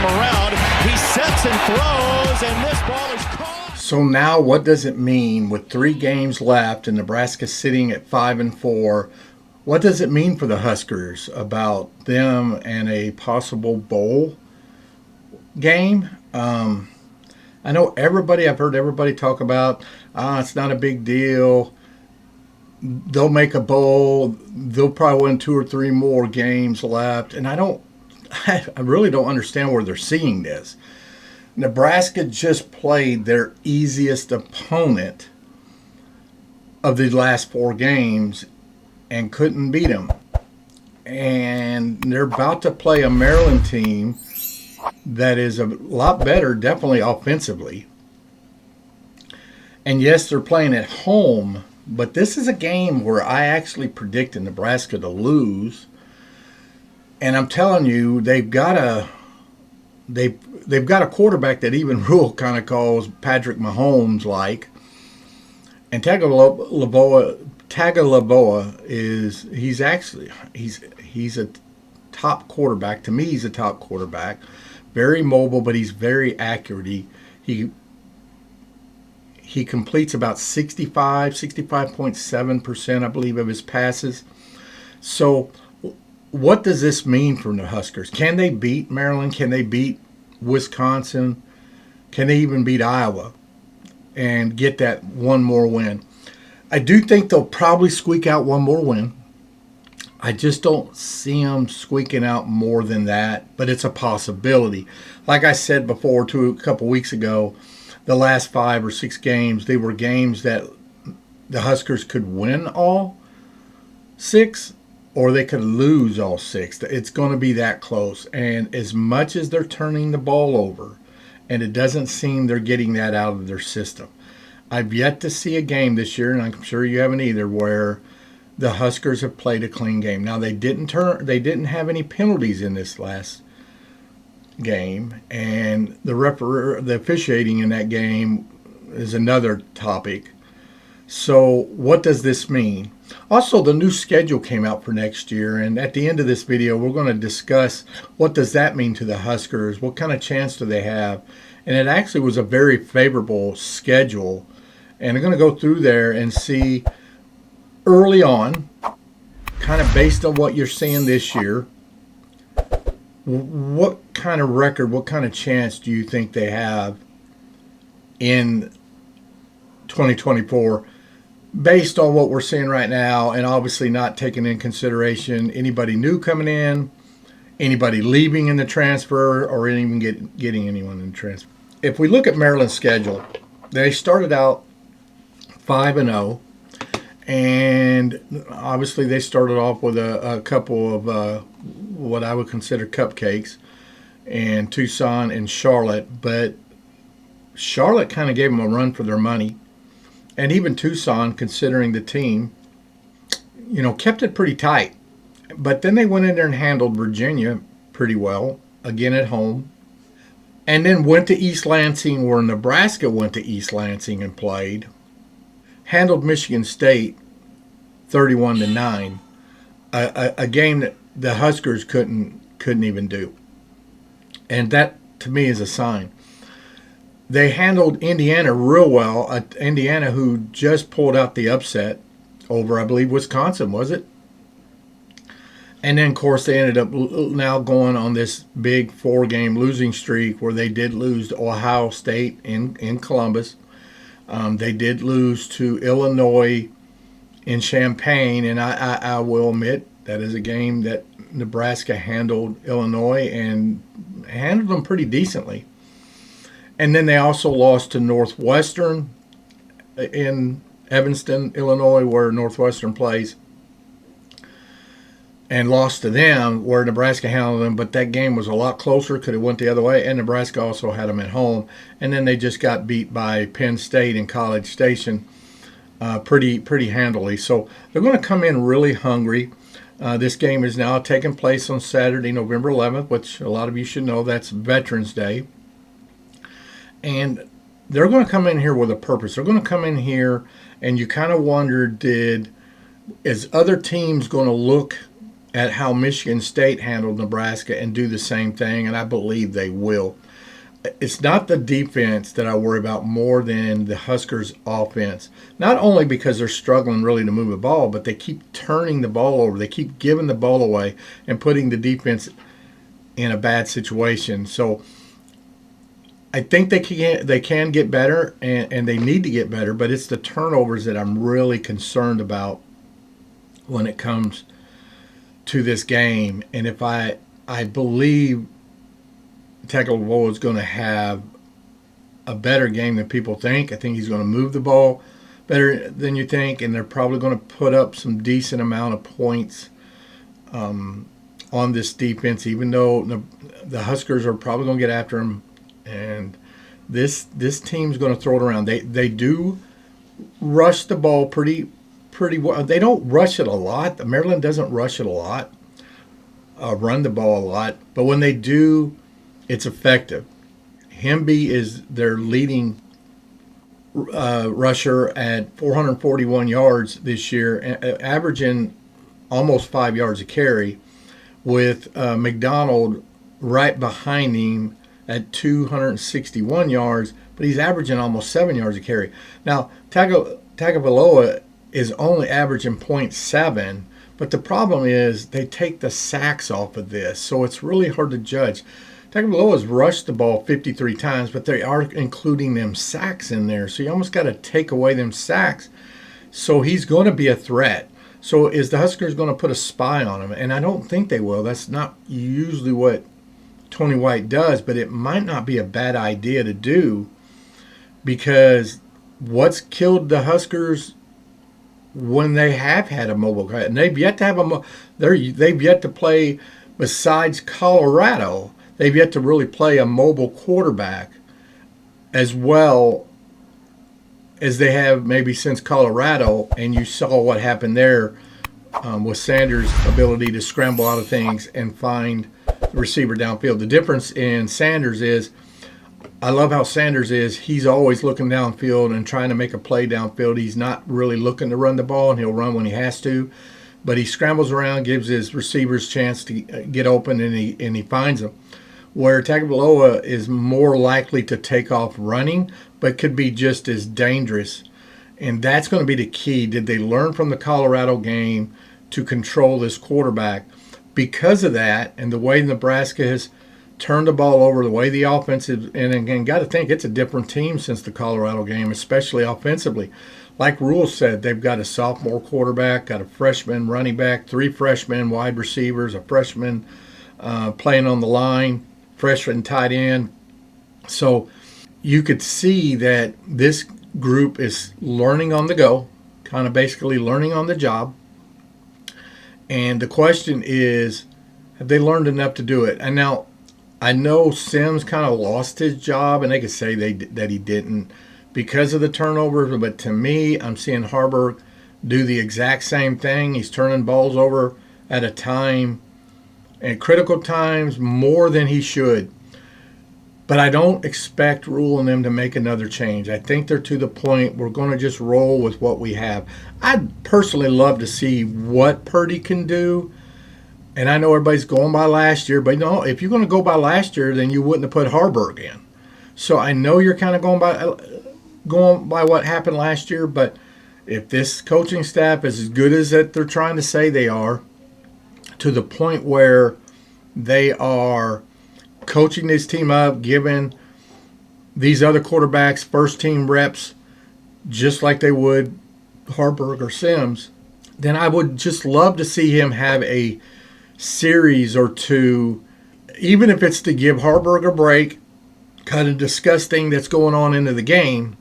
around. He sets and throws, and this ball is caught. So now what does it mean with 3 games left and Nebraska sitting at 5-4? What does it mean for the Huskers about them and a possible bowl game? I know I've heard everybody talk about, it's not a big deal. They'll make a bowl. They'll probably win 2 or 3 more games left. And I really don't understand where they're seeing this. Nebraska just played their easiest opponent of the last 4 games and couldn't beat them. And they're about to play a Maryland team that is a lot better, definitely offensively. And yes, they're playing at home, but this is a game where I actually predicted Nebraska to lose. And I'm telling you, they've got a quarterback that even Rule kind of calls Patrick Mahomes like. And Tagovailoa he's a top quarterback. To me, he's a top quarterback. Very mobile, but he's very accurate. He completes about 65.7%, I believe, of his passes. So what does this mean for the Huskers? Can they beat Maryland? Can they beat Wisconsin? Can they even beat Iowa and get that one more win? I do think they'll probably squeak out one more win. I just don't see them squeaking out more than that, but it's a possibility. Like I said before, a couple weeks ago, the last 5 or 6 games, they were games that the Huskers could win all 6 or they could lose all 6. It's going to be that close. And as much as they're turning the ball over, and it doesn't seem they're getting that out of their system. I've yet to see a game this year, and I'm sure you haven't either, where the Huskers have played a clean game. Now they didn't have any penalties in this last game, and the officiating in that game is another topic. So what does this mean? Also, the new schedule came out for next year, and at the end of this video, we're going to discuss what does that mean to the Huskers, what kind of chance do they have, and it actually was a very favorable schedule, and I'm going to go through there and see early on, kind of based on what you're seeing this year, what kind of record, what kind of chance do you think they have in 2024 based on what we're seeing right now, and obviously not taking in consideration anybody new coming in, anybody leaving in the transfer, or even getting anyone in the transfer. If we look at Maryland's schedule, they started out 5-0. And obviously they started off with a couple of what I would consider cupcakes in Tucson and Charlotte. But Charlotte kind of gave them a run for their money. And even Tucson, considering the team, kept it pretty tight. But then they went in there and handled Virginia pretty well, again at home. And then went to East Lansing, where Nebraska went to East Lansing and played. Handled Michigan State 31-9, a game that the Huskers couldn't even do, and that to me is a sign. They handled Indiana real well. Indiana, who just pulled out the upset over, I believe, Wisconsin, was it? And then, of course, they ended up now going on this big 4-game losing streak where they did lose to Ohio State in Columbus. They did lose to Illinois in Champaign, and I will admit that is a game that Nebraska handled Illinois and handled them pretty decently. And then they also lost to Northwestern in Evanston, Illinois, where Northwestern plays, and lost to them where Nebraska handled them, but that game was a lot closer, could have went the other way, and Nebraska also had them at home. And then they just got beat by Penn State in College Station pretty handily. So they're going to come in really hungry. This game is now taking place on Saturday, November 11th, which a lot of you should know that's Veterans Day. And they're going to come in here with a purpose. They're going to come in here, and you kind of wonder, is other teams going to look at how Michigan State handled Nebraska and do the same thing, and I believe they will. It's not the defense that I worry about more than the Huskers' offense. Not only because they're struggling really to move the ball, but they keep turning the ball over. They keep giving the ball away and putting the defense in a bad situation. So I think they can get better, and they need to get better, but it's the turnovers that I'm really concerned about when it comes to this game. And if I believe Tagovailoa is going to have a better game than people think. I think he's going to move the ball better than you think, and they're probably going to put up some decent amount of points on this defense, even though the Huskers are probably going to get after them. And this team's going to throw it around. They do rush the ball pretty well. They don't rush it a lot. Maryland doesn't rush it a lot, run the ball a lot. But when they do, it's effective. Hemby is their leading rusher at 441 yards this year, averaging almost 5 yards a carry, with McDonald right behind him at 261 yards, but he's averaging almost 7 yards a carry. Now, Tagovailoa is only averaging 0.7, but the problem is they take the sacks off of this, so it's really hard to judge. Tagovailoa has rushed the ball 53 times, but they are including them sacks in there, so you almost got to take away them sacks. So he's going to be a threat. So is the Huskers going to put a spy on him? And I don't think they will. That's not usually what Tony White does, but it might not be a bad idea to do, because what's killed the Huskers when they have had a mobile, and they've yet to have they've yet to play, besides Colorado, they've yet to really play a mobile quarterback as well as they have maybe since Colorado. And you saw what happened there with Sanders' ability to scramble out of things and find the receiver downfield. The difference in Sanders is, I love how Sanders is. He's always looking downfield and trying to make a play downfield. He's not really looking to run the ball, and he'll run when he has to. But he scrambles around, gives his receivers a chance to get open, and he finds them. Where Tagovailoa is more likely to take off running, but could be just as dangerous. And that's going to be the key. Did they learn from the Colorado game to control this quarterback? Because of that, and the way Nebraska has turned the ball over, the way the offense is, and again, got to think it's a different team since the Colorado game, especially offensively. Like Rule said, they've got a sophomore quarterback, got a freshman running back, 3 freshmen wide receivers, a freshman playing on the line, freshman tight end. So you could see that this group is learning on the go, kind of basically learning on the job. And the question is, have they learned enough to do it? And now, I know Sims kind of lost his job, and they could say that he didn't because of the turnovers. But to me, I'm seeing Harburg do the exact same thing. He's turning balls over at a time, at critical times, more than he should. But I don't expect Rule and them to make another change. I think they're to the point we're going to just roll with what we have. I'd personally love to see what Purdy can do. And I know everybody's going by last year, but no, if you're going to go by last year, then you wouldn't have put Harburg in. So I know you're kind of going by what happened last year, but if this coaching staff is as good as that they're trying to say they are, to the point where they are coaching this team up, giving these other quarterbacks first-team reps just like they would Harburg or Sims, then I would just love to see him have a series or two, even if it's to give Harburg a break, kind of discuss things that's going on into the game,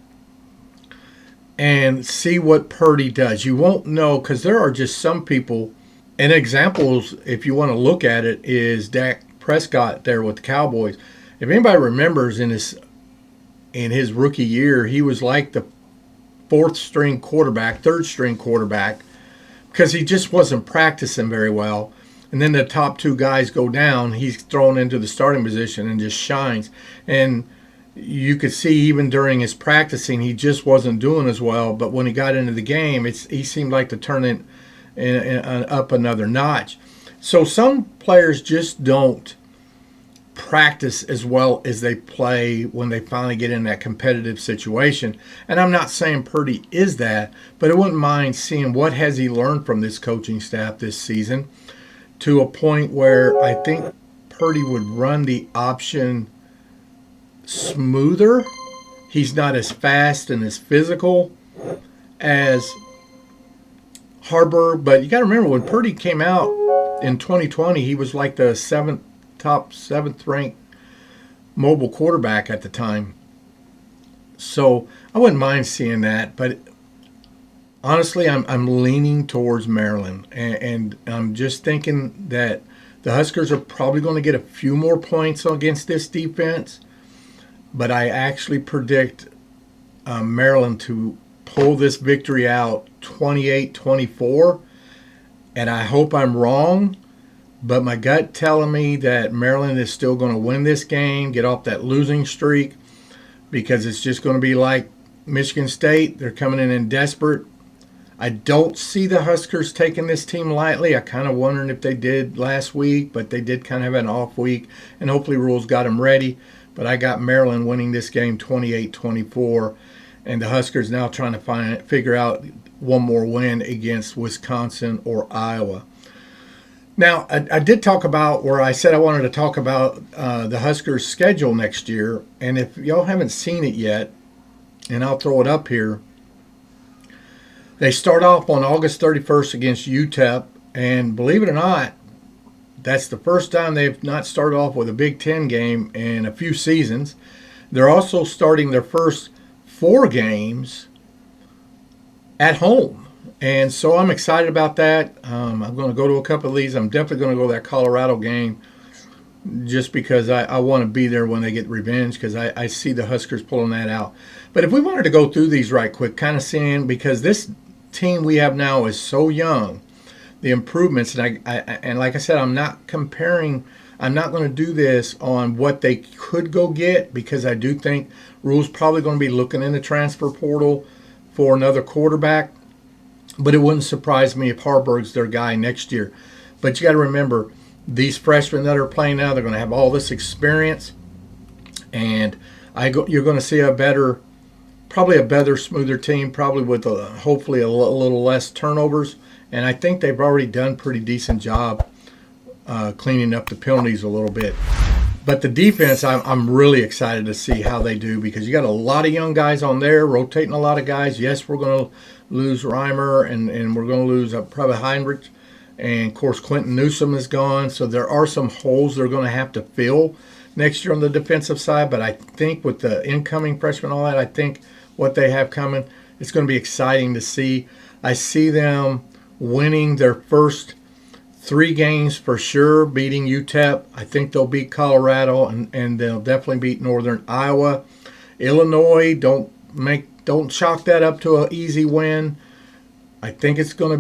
and see what Purdy does. You won't know, because there are just some people, and examples, if you want to look at it, is Dak Prescott there with the Cowboys. If anybody remembers, in his rookie year, he was like the third string quarterback, because he just wasn't practicing very well. And then the top 2 guys go down, he's thrown into the starting position and just shines. And you could see even during his practicing, he just wasn't doing as well. But when he got into the game, he seemed like to turn it up another notch. So some players just don't practice as well as they play when they finally get in that competitive situation. And I'm not saying Purdy is that, but I wouldn't mind seeing what has he learned from this coaching staff this season to a point where I think Purdy would run the option smoother. He's not as fast and as physical as Harburg, but you got to remember when Purdy came out in 2020, he was like the top seventh ranked mobile quarterback at the time. So I wouldn't mind seeing that, but honestly, I'm leaning towards Maryland, and I'm just thinking that the Huskers are probably going to get a few more points against this defense, but I actually predict Maryland to pull this victory out 28-24, and I hope I'm wrong, but my gut telling me that Maryland is still going to win this game, get off that losing streak, because it's just going to be like Michigan State. They're coming in desperate. I don't see the Huskers taking this team lightly. I kind of wondering if they did last week, but they did kind of have an off week, and hopefully Rules got them ready. But I got Maryland winning this game 28-24, and the Huskers now trying to figure out one more win against Wisconsin or Iowa. Now, I did talk about where I said I wanted to talk about the Huskers' schedule next year, and if y'all haven't seen it yet, and I'll throw it up here, they start off on August 31st against UTEP, and believe it or not, that's the first time they've not started off with a Big Ten game in a few seasons. They're also starting their first 4 games at home, and so I'm excited about that. I'm going to go to a couple of these. I'm definitely going to go to that Colorado game just because I want to be there when they get revenge, because I see the Huskers pulling that out. But if we wanted to go through these right quick, kind of seeing, because this team we have now is so young, the improvements, and like I said, I'm not comparing. I'm not going to do this on what they could go get, because I do think Rule's probably going to be looking in the transfer portal for another quarterback. But it wouldn't surprise me if Harburg's their guy next year. But you got to remember, these freshmen that are playing now, they're going to have all this experience, and you're going to see probably a better, smoother team, probably with hopefully a little less turnovers. And I think they've already done a pretty decent job cleaning up the penalties a little bit. But the defense, I'm really excited to see how they do, because you got a lot of young guys on there, rotating a lot of guys. Yes, we're going to lose Reimer, and we're going to lose probably Heinrich. And, of course, Quentin Newsom is gone. So there are some holes they're going to have to fill next year on the defensive side. But I think with the incoming freshmen and all that, I think what they have coming, it's going to be exciting to see. I see them winning their first 3 games for sure, beating UTEP. I think they'll beat Colorado, and they'll definitely beat Northern Iowa. Illinois, don't chalk that up to an easy win. I think it's going to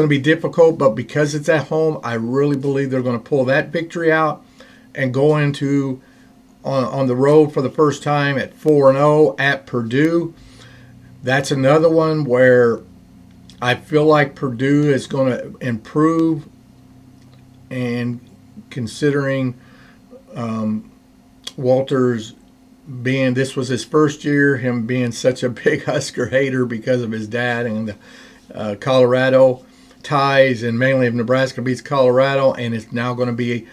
be difficult, but because it's at home, I really believe they're going to pull that victory out and go into on the road for the first time at 4-0 at Purdue. That's another one where I feel like Purdue is going to improve, and considering Walters this was his first year, him being such a big Husker hater because of his dad and the Colorado ties, and mainly if Nebraska beats Colorado, and it's now going to be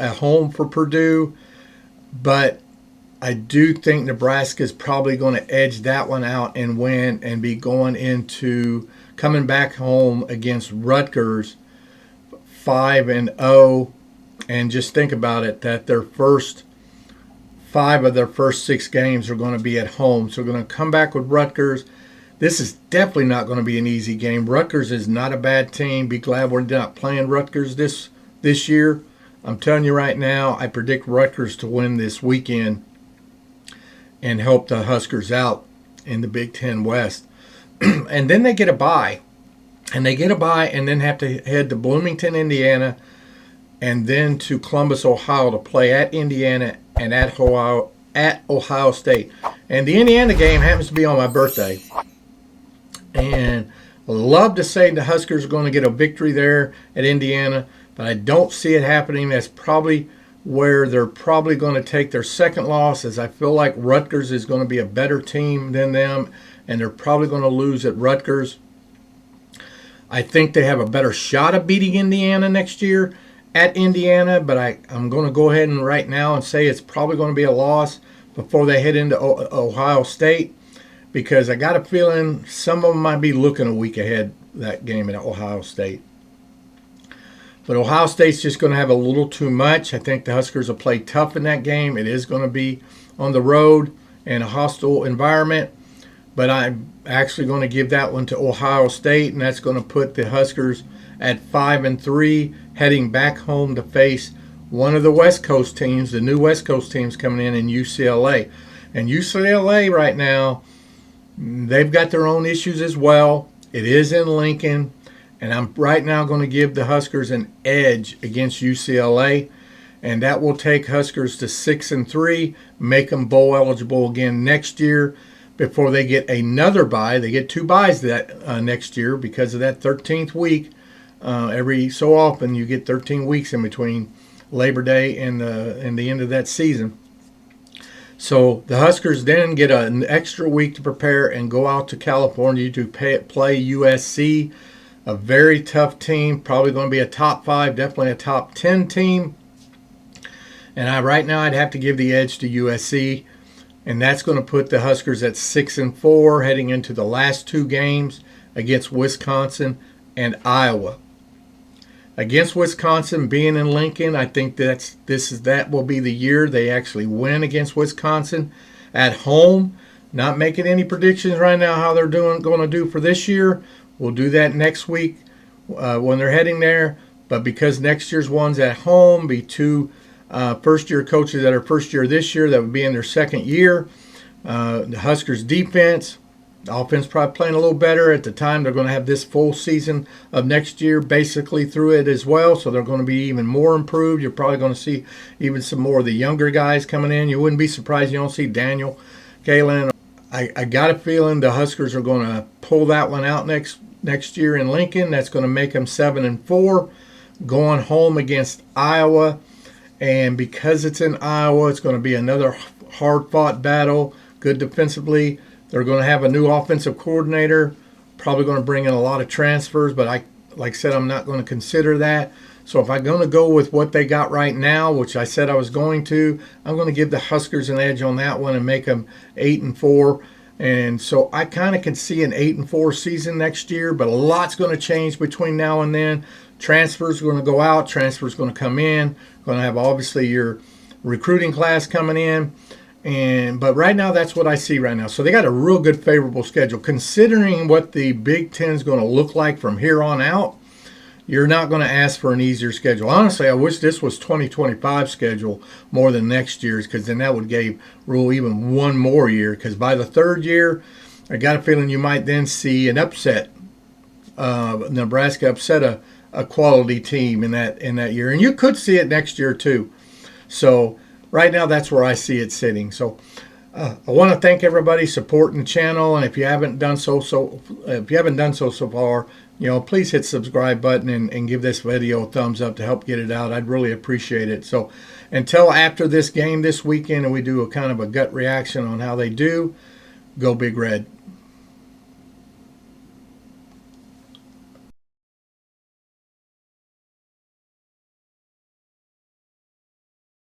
at home for Purdue. But I do think Nebraska is probably going to edge that one out and win, and be coming back home against Rutgers 5-0. And just think about it, that their first 5 of their first 6 games are going to be at home. So we're going to come back with Rutgers. This is definitely not going to be an easy game. Rutgers is not a bad team. Be glad we're not playing Rutgers this year. I'm telling you right now, I predict Rutgers to win this weekend and help the Huskers out in the Big Ten West. And then they get a bye. And then have to head to Bloomington, Indiana, and then to Columbus, Ohio, to play at Indiana and at Ohio State. And the Indiana game happens to be on my birthday. And Love to say the Huskers are going to get a victory there at Indiana, but I don't see it happening. That's probably where they're probably going to take their second loss, as I feel like Rutgers is going to be a better team than them, and they're probably going to lose at Rutgers. I think they have a better shot of beating Indiana next year at Indiana, but I'm going to go ahead and right now and say it's probably going to be a loss before they head into Ohio State, because I got a feeling some of them might be looking a week ahead that game at Ohio State. But Ohio State's just going to have a little too much. I think the Huskers will play tough in that game. It is going to be on the road in a hostile environment. But I'm actually going to give that one to Ohio State, and that's going to put the Huskers at 5-3, heading back home to face one of the West Coast teams, the new West Coast teams coming in UCLA. And UCLA right now, they've got their own issues as well. It is in Lincoln, and I'm right now going to give the Huskers an edge against UCLA, and that will take Huskers to 6-3, make them bowl eligible again next year before they get another bye. They get 2 byes that next year because of that 13th week. Every so often you get 13 weeks in between Labor Day and the end of that season. So the Huskers then get an extra week to prepare and go out to California to play USC, a very tough team, probably going to be a top 5, definitely a top 10 team. And right now I'd have to give the edge to USC, and that's going to put the Huskers at 6-4 heading into the last 2 games against Wisconsin and Iowa. Against Wisconsin, being in Lincoln, I think that will be the year they actually win against Wisconsin at home. Not making any predictions right now how they're going to do for this year. We'll do that next week when they're heading there. But because next year's one's at home, be 2 first-year coaches that are first year this year that would be in their second year. The Huskers defense. The offense probably playing a little better at the time. They're going to have this full season of next year basically through it as well, so they're going to be even more improved. You're probably going to see even some more of the younger guys coming in. You wouldn't be surprised you don't see Daniel Kalen. I got a feeling the Huskers are going to pull that one out next year in Lincoln. That's going to make them 7-4, going home against Iowa. And because it's in Iowa, it's going to be another hard-fought battle, good defensively. They're going to have a new offensive coordinator, probably going to bring in a lot of transfers, but like I said, I'm not going to consider that. So if I'm going to go with what they got right now, which I said I was going to, I'm going to give the Huskers an edge on that one and make them 8-4. And so I kind of can see an 8-4 season next year, but a lot's going to change between now and then. Transfers are going to go out, transfers are going to come in. Going to have obviously your recruiting class coming in. But right now, that's what I see right now. So they got a real good, favorable schedule. Considering what the Big Ten is going to look like from here on out, you're not going to ask for an easier schedule. Honestly, I wish this was 2025 schedule more than next year's, because then that would give Rule even one more year. Because by the 3rd year, I got a feeling you might then see an upset. Nebraska upset a quality team in that year, and you could see it next year too. So right now, that's where I see it sitting. So I want to thank everybody supporting the channel, and if you haven't done so far, please hit the subscribe button and give this video a thumbs up to help get it out. I'd really appreciate it. So until after this game this weekend, and we do a kind of a gut reaction on how they do, go Big Red.